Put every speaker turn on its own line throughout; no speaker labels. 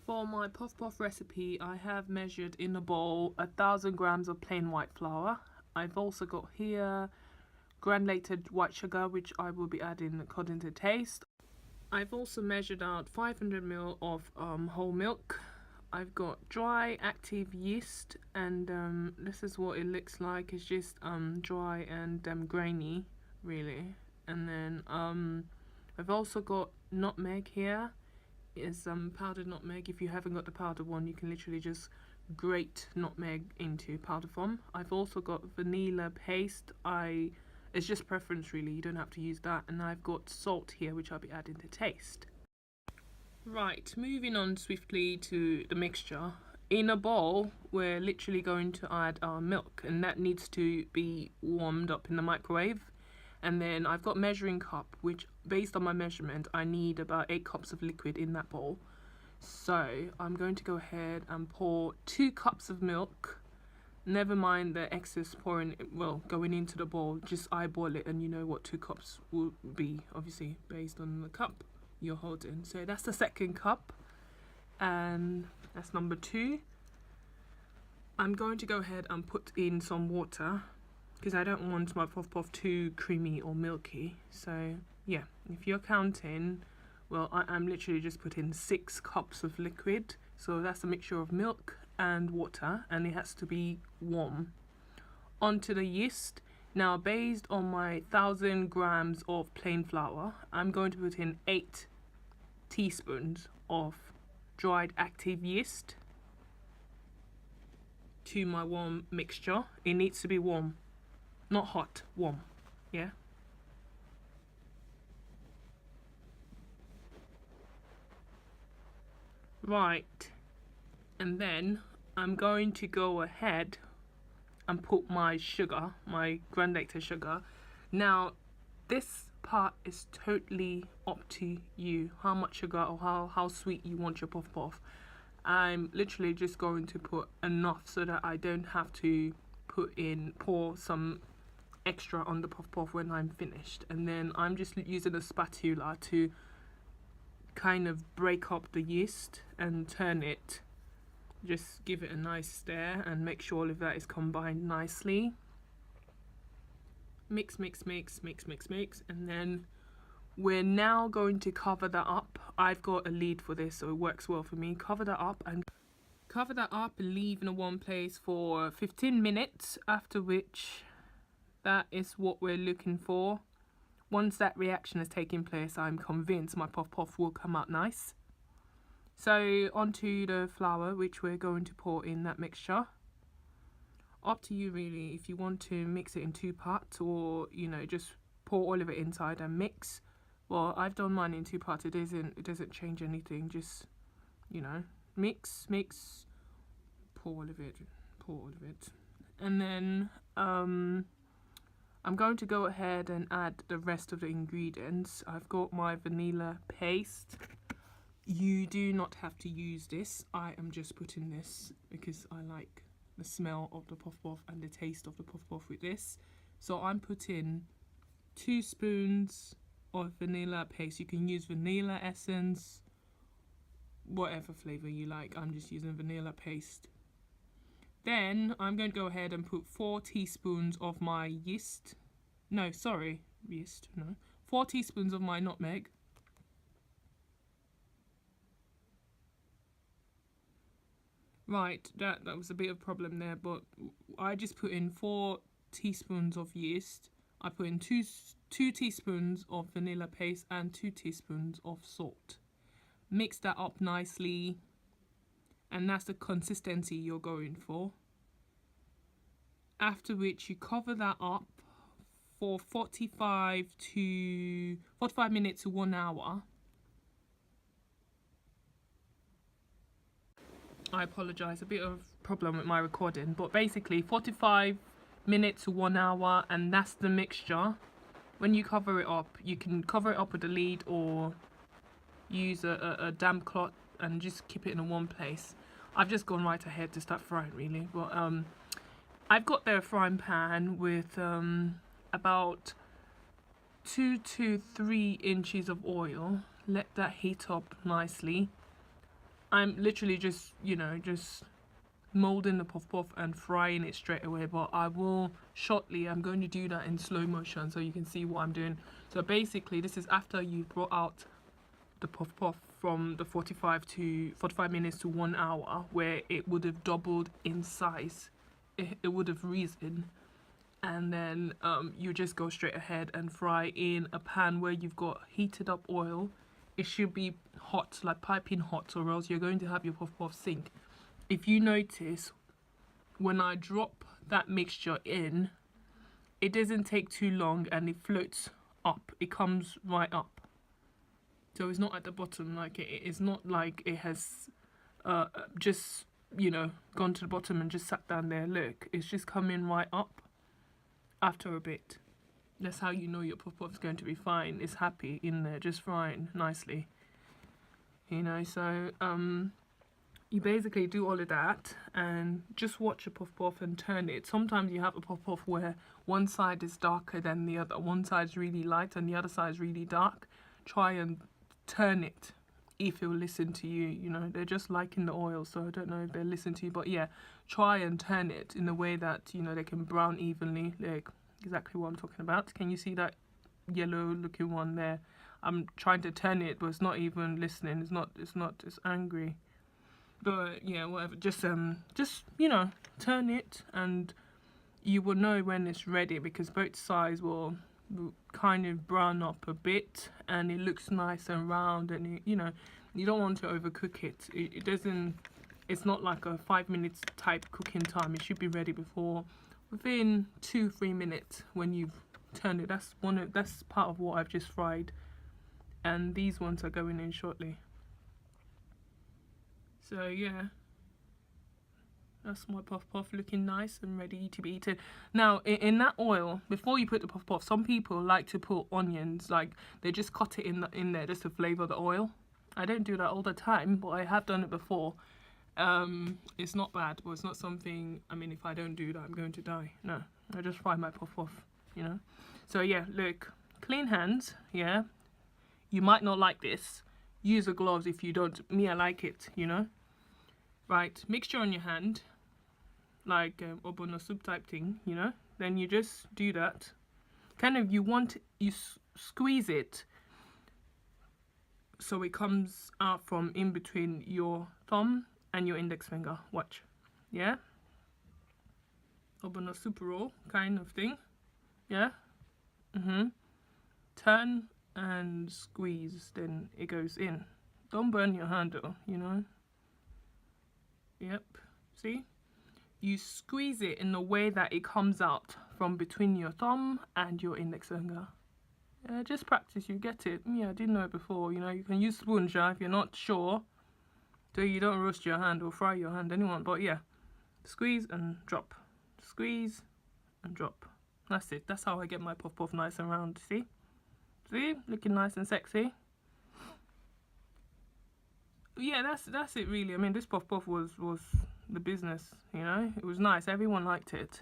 For my puff puff recipe, I have measured in a bowl 1,000 grams of plain white flour. I've also got here granulated white sugar, which I will be adding according to taste. I've also measured out 500 ml of whole milk. I've got dry active yeast, and this is what it looks like. It's just dry and grainy, really. And then I've also got nutmeg here. Is powdered nutmeg. If you haven't got the powdered one, you can literally just grate nutmeg into powder form. I've also got vanilla paste. It's just preference really, you don't have to use that. And I've got salt here, which I'll be adding to taste. Right, moving on swiftly to the mixture. In a bowl, we're literally going to add our milk, and that needs to be warmed up in the microwave. And then I've got measuring cup, which based on my measurement, I need about 8 cups of liquid in that bowl. So I'm going to go ahead and pour 2 cups of milk. Never mind the excess going into the bowl, just eyeball it and you know what 2 cups will be, obviously based on the cup you're holding. So that's the second cup, and that's number 2. I'm going to go ahead and put in some water, because I don't want my puff puff too creamy or milky. So yeah, if you're counting, well, I'm literally just putting 6 cups of liquid. So that's a mixture of milk and water, and it has to be warm. Onto the yeast. Now, based on my 1,000 grams of plain flour, I'm going to put in 8 teaspoons of dried active yeast to my warm mixture. It needs to be warm. Not hot, warm, yeah? Right, and then I'm going to go ahead and put my sugar, my granulated sugar. Now, this part is totally up to you, how much sugar or how sweet you want your puff puff. I'm literally just going to put enough so that I don't have to pour some extra on the puff puff when I'm finished. And then I'm just using a spatula to kind of break up the yeast and turn it, just give it a nice stir and make sure all of that is combined nicely. Mix, mix, mix, mix, mix, mix, and then we're now going to cover that up. I've got a lid for this, so it works well for me. Cover that up and leave in a warm place for 15 minutes, after which that is what we're looking for. Once that reaction has taken place, I'm convinced my puff puff will come out nice. So onto the flour, which we're going to pour in that mixture. Up to you really, if you want to mix it in 2 parts, or just pour all of it inside and mix. Well, I've done mine in 2 parts. It doesn't change anything. Just mix, pour all of it, and then I'm going to go ahead and add the rest of the ingredients. I've got my vanilla paste. You do not have to use this. I am just putting this because I like the smell of the puff puff and the taste of the puff puff with this. So I'm putting 2 spoons of vanilla paste. You can use vanilla essence, whatever flavor you like. I'm just using vanilla paste. Then I'm going to go ahead and put 4 teaspoons of my yeast. No, sorry, yeast, no. 4 teaspoons of my nutmeg. Right, that was a bit of a problem there, but I just put in 4 teaspoons of yeast. I put in 2 teaspoons of vanilla paste and 2 teaspoons of salt. Mix that up nicely, and that's the consistency you're going for. After which you cover that up for 45 minutes to 1 hour. I apologize, a bit of problem with my recording, but basically 45 minutes to 1 hour, and that's the mixture. When you cover it up, you can cover it up with a lid or use a damp cloth and just keep it in a warm place. I've just gone right ahead to start frying really, but I've got the frying pan with about 2 to 3 inches of oil. Let that heat up nicely. I'm literally just, you know, just molding the puff puff and frying it straight away, but I will shortly, I'm going to do that in slow motion so you can see what I'm doing. So basically this is after you brought out the puff puff from the 45 minutes to 1 hour, where it would have doubled in size, it would have risen, and then you just go straight ahead and fry in a pan where you've got heated up oil. It should be hot, like piping hot, or else you're going to have your puff puff sink. If you notice, when I drop that mixture in, it doesn't take too long and it floats up. It comes right up. So it's not at the bottom, like it's not like it has just, you know, gone to the bottom and just sat down there. Look, it's just coming right up after a bit. That's how you know your puff puff is going to be fine. It's happy in there, just frying nicely. You know, so you basically do all of that and just watch a puff puff and turn it. Sometimes you have a puff puff where one side is darker than the other. One side is really light and the other side is really dark. Try and turn it if it will listen to you. You know, they're just liking the oil, so I don't know if they listen to you, but yeah, try and turn it in a way that, you know, they can brown evenly. Like exactly what I'm talking about. Can you see that yellow looking one there? I'm trying to turn it, but it's not even listening. It's angry. But yeah, whatever, just you know, turn it and you will know when it's ready, because both sides will kind of brown up a bit and it looks nice and round, and you know, you don't want to overcook it. It doesn't, it's not like a 5 minutes type cooking time. It should be ready within 2-3 minutes when you've turned it. That's part of what I've just fried, and these ones are going in shortly. So yeah, that's my puff puff looking nice and ready to be eaten. Now in that oil, before you put the puff puff, some people like to put onions, like they just cut it in there just to flavour the oil. I don't do that all the time, but I have done it before. It's not bad, but it's not something, I mean, if I don't do that, I'm going to die. No, I just fry my puff puff, you know. So yeah, look, clean hands, yeah. You might not like this. Use the gloves if you don't. Me, I like it, you know. Right, mixture on your hand, like obono soup type thing, you know. Then you just do that. Kind of, you squeeze it so it comes out from in between your thumb and your index finger. Watch, yeah. Obono soup roll kind of thing, yeah. Turn and squeeze, then it goes in. Don't burn your hand though, you know. Yep, see, you squeeze it in a way that it comes out from between your thumb and your index finger. Yeah, just practice, you get it. Yeah, I didn't know it before. You know, you can use spoon jar if you're not sure, so you don't roast your hand or fry your hand, anyone. But yeah, squeeze and drop, squeeze and drop. That's it. That's how I get my puff puff nice and round. See? See, looking nice and sexy. Yeah, that's it really. I mean, this puff puff was the business, you know. It was nice. Everyone liked it,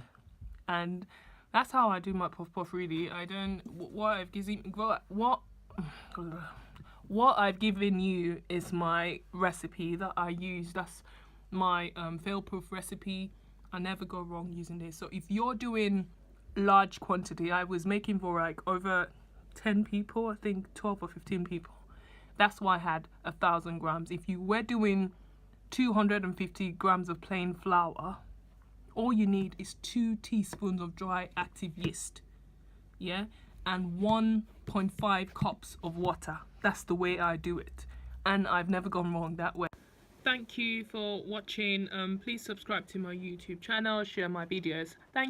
and that's how I do my puff puff. Really, I don't. What I've given you is my recipe that I use. That's my fail-proof recipe. I never go wrong using this. So if you're doing large quantity, I was making for like over 10 people, I think 12 or 15 people. That's why I had 1,000 grams. If you were doing 250 grams of plain flour, all you need is 2 teaspoons of dry active yeast, yeah, and 1.5 cups of water. That's the way I do it, and I've never gone wrong that way. Thank you for watching. Please subscribe to my YouTube channel, share my videos. Thank you.